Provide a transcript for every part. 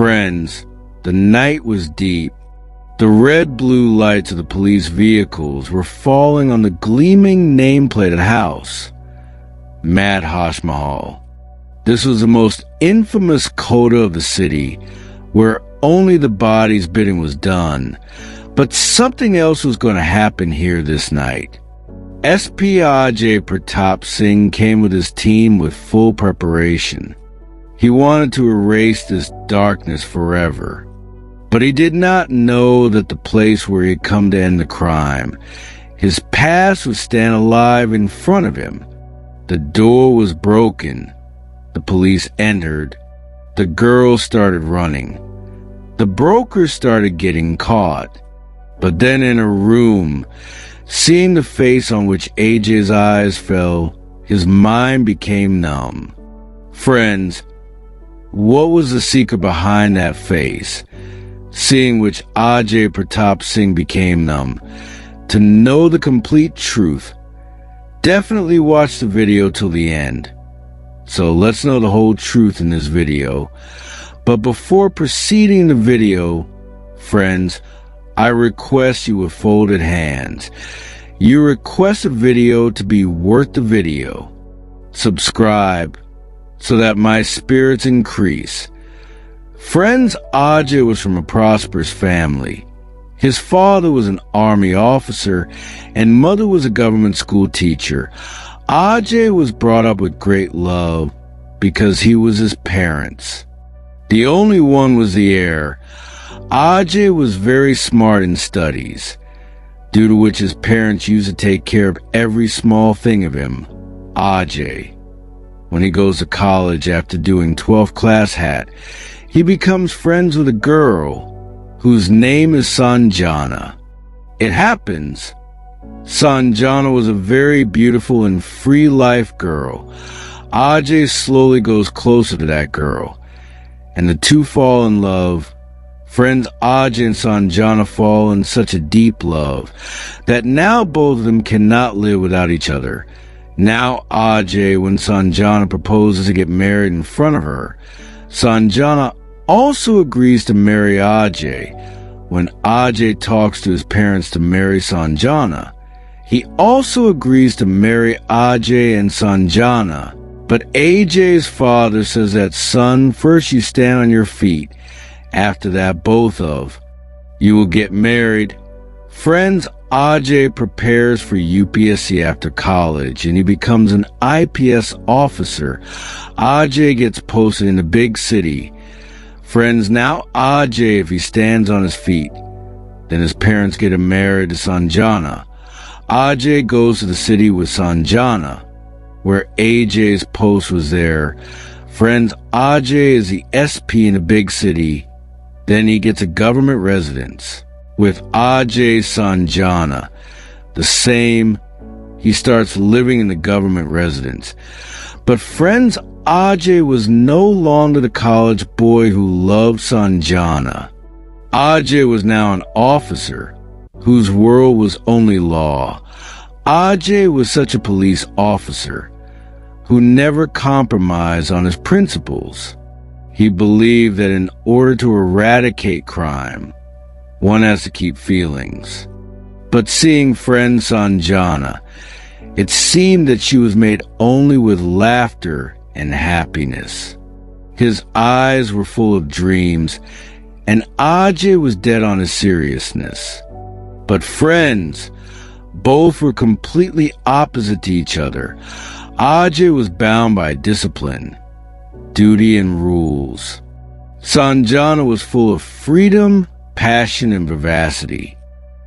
Friends, the night was deep. The red-blue lights of the police vehicles were falling on the gleaming nameplated house. Mad Mahal. This was the most infamous coda of the city, where only the body's bidding was done. But something else was going to happen here this night. SP Ajay Pratap Singh came with his team with full preparation. He wanted to erase this darkness forever. But he did not know that the place where he had come to end the crime, his past would stand alive in front of him. The door was broken. The police entered. The girls started running. The brokers started getting caught. But then in a room, seeing the face on which AJ's eyes fell, his mind became numb. Friends, what was the secret behind that face? Seeing which Ajay Pratap Singh became numb. To know the complete truth, definitely watch the video till the end. So let's know the whole truth in this video. But before proceeding the video, friends, I request you with folded hands. You request the video to be worth the video. Subscribe so that my spirits increase. Friends, Ajay was from a prosperous family. His father was an army officer and mother was a government school teacher. Ajay was brought up with great love because he was his parents. The only one was the heir. Ajay was very smart in studies, due to which his parents used to take care of every small thing of him. Ajay, when he goes to college after doing 12th class hat, he becomes friends with a girl whose name is Sanjana. It happens Sanjana was a very beautiful and free-life girl. Ajay slowly goes closer to that girl, and the two fall in love. Friends, Ajay and Sanjana fall in such a deep love that now both of them cannot live without each other. Now Ajay, when Sanjana proposes to get married in front of her, Sanjana also agrees to marry Ajay. When Ajay talks to his parents to marry Sanjana, he also agrees to marry Ajay and Sanjana. But AJ's father says that, son, first you stand on your feet. After that, both of you will get married. Friends, Ajay prepares for UPSC after college, and he becomes an IPS officer. Ajay gets posted in a big city. Friends, now Ajay, if he stands on his feet, then his parents get him married to Sanjana. Ajay goes to the city with Sanjana, where AJ's post was there. Friends, Ajay is the SP in a big city. Then he gets a government residence with Ajay Sanjana. The same, he starts living in the government residence. But friends, Ajay was no longer the college boy who loved Sanjana. Ajay was now an officer whose world was only law. Ajay was such a police officer who never compromised on his principles. He believed that in order to eradicate crime, one has to keep feelings. But seeing friend Sanjana, it seemed that she was made only with laughter and happiness. His eyes were full of dreams, and Ajay was dead on his seriousness. But friends, both were completely opposite to each other. Ajay was bound by discipline, duty, and rules. Sanjana was full of freedom, passion, and vivacity.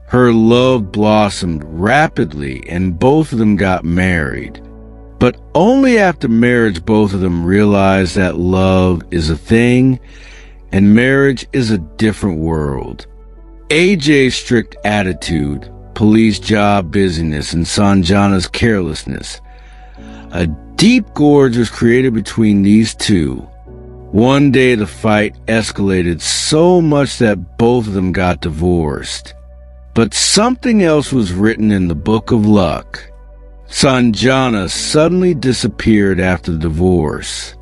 Her love blossomed rapidly, and both of them got married. But only after marriage both of them realized that love is a thing, and marriage is a different world. AJ's strict attitude, police job busyness, and Sanjana's carelessness. A deep gorge was created between these two. One day the fight escalated so much that both of them got divorced. But something else was written in the book of luck. Sanjana suddenly disappeared after the divorce.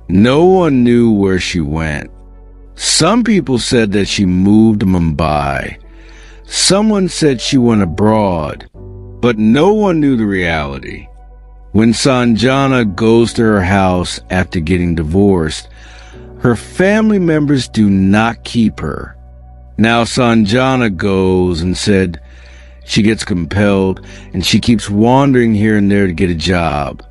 No one knew where she went. Some people said that she moved to Mumbai. Someone said she went abroad, but no one knew the reality. When Sanjana goes to her house after getting divorced, her family members do not keep her. Now Sanjana goes and said she gets compelled and she keeps wandering here and there to get a job.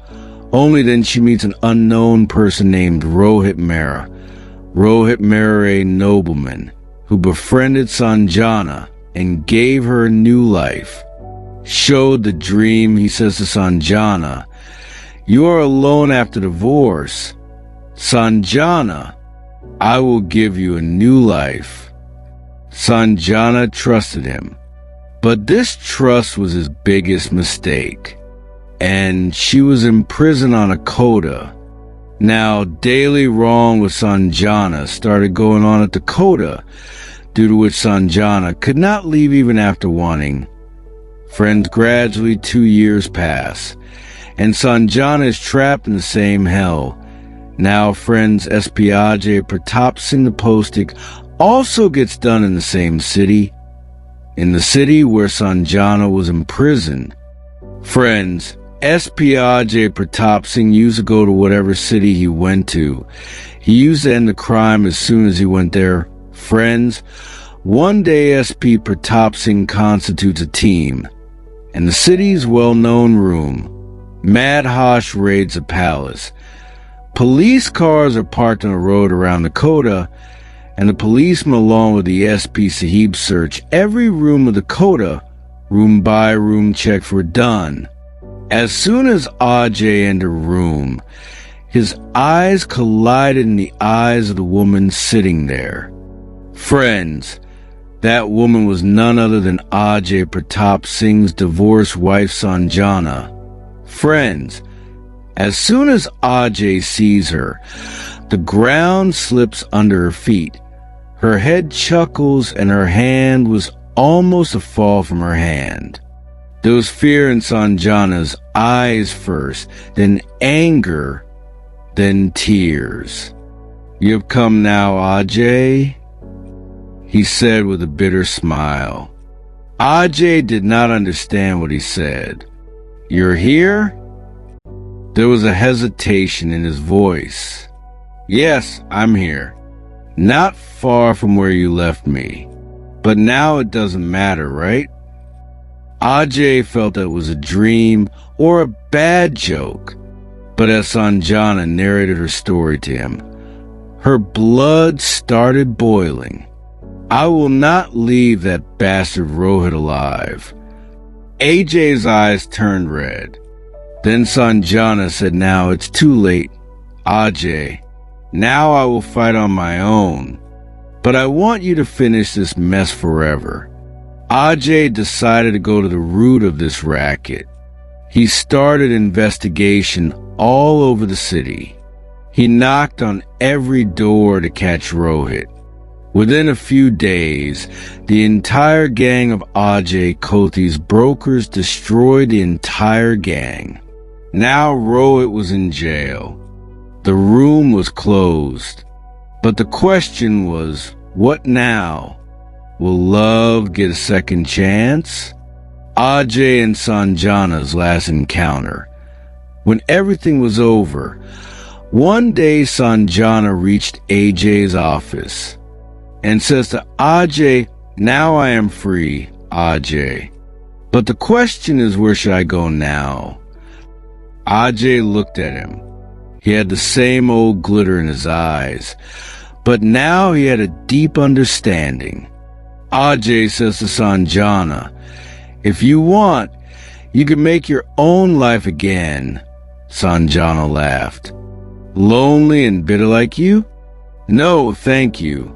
Only then she meets an unknown person named Rohit Mehra. Rohit Mehra, a nobleman, who befriended Sanjana and gave her a new life. Showed the dream. He says to Sanjana, "You are alone after divorce. Sanjana, I will give you a new life." Sanjana trusted him, but this trust was his biggest mistake, and she was in prison on a quota. Now, daily wrong with Sanjana started going on at the quota, due to which Sanjana could not leave even after wanting. Friends, gradually 2 years pass, and Sanjana is trapped in the same hell. Now, friends, Espiage Pratap Singh the Postic also gets done in the same city, in the city where Sanjana was imprisoned. Friends, Espiage Pratap Singh used to go to whatever city he went to. He used to end the crime as soon as he went there. Friends, one day SP Pratap Singh constitutes a team. In the city's well-known room, Madhosh raids a palace. Police cars are parked on a road around the Kota, and the policemen along with the SP Sahib search every room of the Kota, room by room checks were done. As soon as Ajay entered the room, his eyes collided in the eyes of the woman sitting there. Friends, that woman was none other than Ajay Pratap Singh's divorced wife Sanjana. Friends, as soon as Ajay sees her, the ground slips under her feet. Her head chuckles and her hand was almost a fall from her hand. There was fear in Sanjana's eyes first, then anger, then tears. "You have come now, Ajay," he said with a bitter smile. Ajay did not understand what he said. "You're here?" There was a hesitation in his voice. "Yes, I'm here. Not far from where you left me. But now it doesn't matter, right?" Ajay felt that it was a dream or a bad joke. But as Sanjana narrated her story to him, her blood started boiling. "I will not leave that bastard Rohit alive." AJ's eyes turned red. Then Sanjana said, "Now it's too late, Ajay. Now I will fight on my own. But I want you to finish this mess forever." Ajay decided to go to the root of this racket. He started investigation all over the city. He knocked on every door to catch Rohit. Within a few days, the entire gang of Ajay Kothi's brokers destroyed the entire gang. Now Rohit was in jail. The room was closed. But the question was, what now? Will love get a second chance? Ajay and Sanjana's last encounter. When everything was over, one day Sanjana reached AJ's office and says to Ajay, "Now I am free, Ajay. But the question is, where should I go now?" Ajay looked at him. He had the same old glitter in his eyes, but now he had a deep understanding. Ajay says to Sanjana, "If you want, you can make your own life again." Sanjana laughed. "Lonely and bitter like you?" "No, thank you."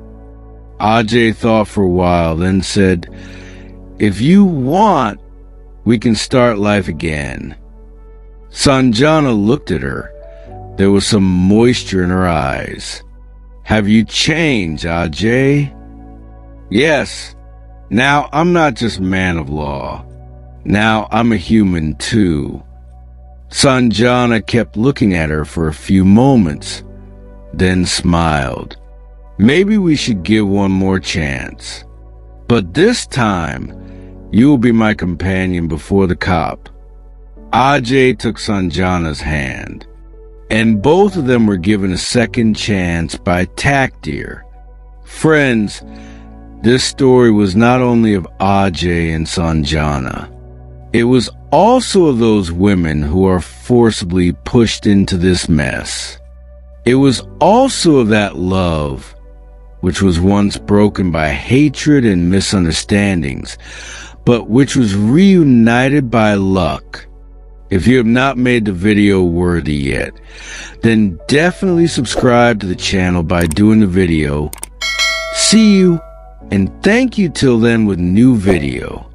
Ajay thought for a while, then said, "If you want, we can start life again." Sanjana looked at her. There was some moisture in her eyes. "Have you changed, Ajay?" "Yes. Now I'm not just man of law. Now I'm a human too." Sanjana kept looking at her for a few moments, then smiled. Maybe we should give one more chance. But this time, you will be my companion before the cop." Ajay took Sanjana's hand, and both of them were given a second chance by Takdir. Friends, this story was not only of Ajay and Sanjana. It was also of those women who are forcibly pushed into this mess. It was also of that love which was once broken by hatred and misunderstandings, but which was reunited by luck. If you have not made the video worthy yet, then definitely subscribe to the channel by doing the video. See you, and thank you till then with new video.